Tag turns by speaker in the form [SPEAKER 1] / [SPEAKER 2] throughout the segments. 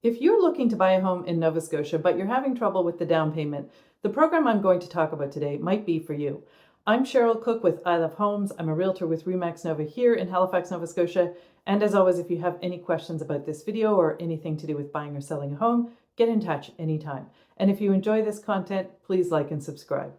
[SPEAKER 1] If you're looking to buy a home in Nova Scotia, but you're having trouble with the down payment, the program I'm going to talk about today might be for you. I'm Cheryl Cook with I Love Homes. I'm a realtor with Remax Nova here in Halifax, Nova Scotia. And as always, if you have any questions about this video or anything to do with buying or selling a home, get in touch anytime. And if you enjoy this content, please like and subscribe.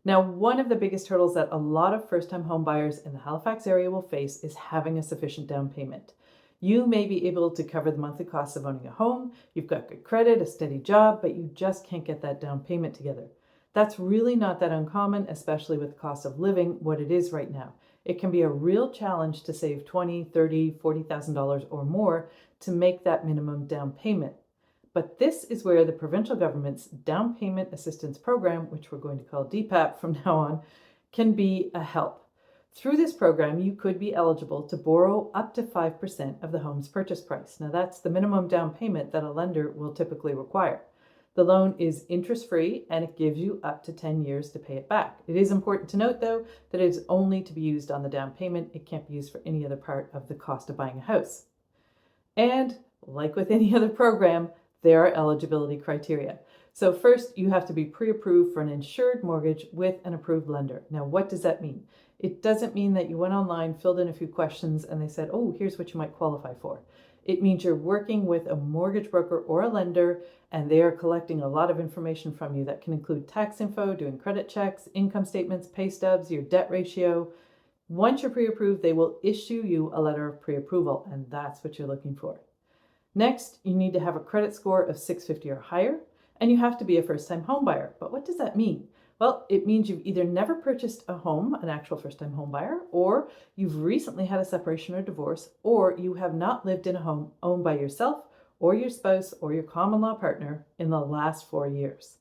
[SPEAKER 1] Now, one of the biggest hurdles that a lot of first-time home buyers in the Halifax area will face is having a sufficient down payment. You may be able to cover the monthly costs of owning a home, you've got good credit, a steady job, but you just can't get that down payment together. That's really not that uncommon, especially with the cost of living what it is right now. It can be a real challenge to save $20,000, $30,000, $40,000 or more to make that minimum down payment. But this is where the provincial government's Down Payment Assistance Program, which we're going to call DPAP from now on, can be a help. Through this program, you could be eligible to borrow up to 5% of the home's purchase price. Now, that's the minimum down payment that a lender will typically require. The loan is interest-free and it gives you up to 10 years to pay it back. It is important to note, though, that it is only to be used on the down payment. It can't be used for any other part of the cost of buying a house. And like with any other program, there are eligibility criteria. So first, you have to be pre-approved for an insured mortgage with an approved lender. Now, what does that mean? It doesn't mean that you went online, filled in a few questions, and they said, oh, here's what you might qualify for. It means you're working with a mortgage broker or a lender, and they are collecting a lot of information from you that can include tax info, doing credit checks, income statements, pay stubs, your debt ratio. Once you're pre-approved, they will issue you a letter of pre-approval, and that's what you're looking for. Next, you need to have a credit score of 650 or higher, and you have to be a first-time home buyer. But what does that mean? Well, it means you've either never purchased a home, an actual first-time home buyer, or you've recently had a separation or divorce, or you have not lived in a home owned by yourself or your spouse or your common law partner in the last 4 years.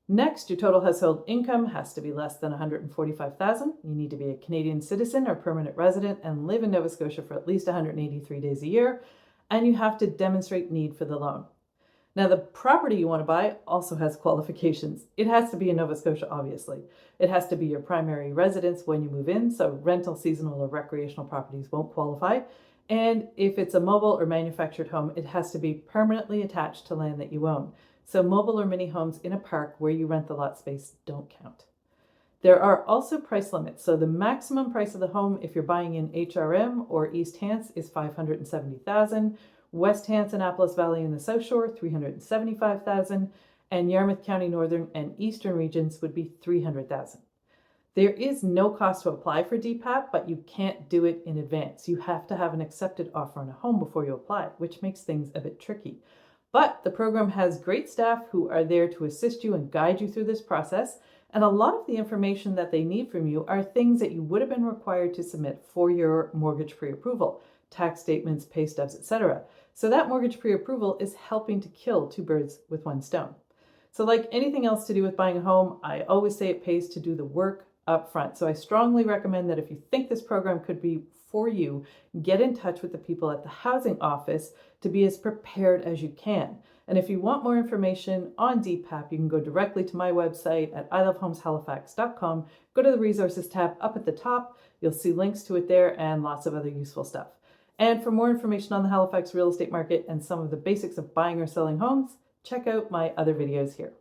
[SPEAKER 1] Next, your total household income has to be less than $145,000. You need to be a Canadian citizen or permanent resident and live in Nova Scotia for at least 183 days a year, and you have to demonstrate need for the loan. Now, the property you want to buy also has qualifications. It has to be in Nova Scotia, obviously. It has to be your primary residence when you move in, so rental, seasonal, or recreational properties won't qualify. And if it's a mobile or manufactured home, it has to be permanently attached to land that you own. So mobile or mini homes in a park where you rent the lot space don't count. There are also price limits. So the maximum price of the home, if you're buying in HRM or East Hants, is $570,000. West Hants, Annapolis Valley in the South Shore, $375,000, and Yarmouth County Northern and Eastern regions would be $300,000. There is no cost to apply for DPAP, but you can't do it in advance. You have to have an accepted offer on a home before you apply, which makes things a bit tricky. But the program has great staff who are there to assist you and guide you through this process, and a lot of the information that they need from you are things that you would have been required to submit for your mortgage pre-approval, tax statements, pay stubs, etc. So that mortgage pre-approval is helping to kill two birds with one stone. So like anything else to do with buying a home, I always say it pays to do the work up front. So I strongly recommend that if you think this program could be for you, get in touch with the people at the housing office to be as prepared as you can. And if you want more information on DPAP, you can go directly to my website at ilovehomeshalifax.com. Go to the resources tab up at the top. You'll see links to it there and lots of other useful stuff. And for more information on the Halifax real estate market and some of the basics of buying or selling homes, check out my other videos here.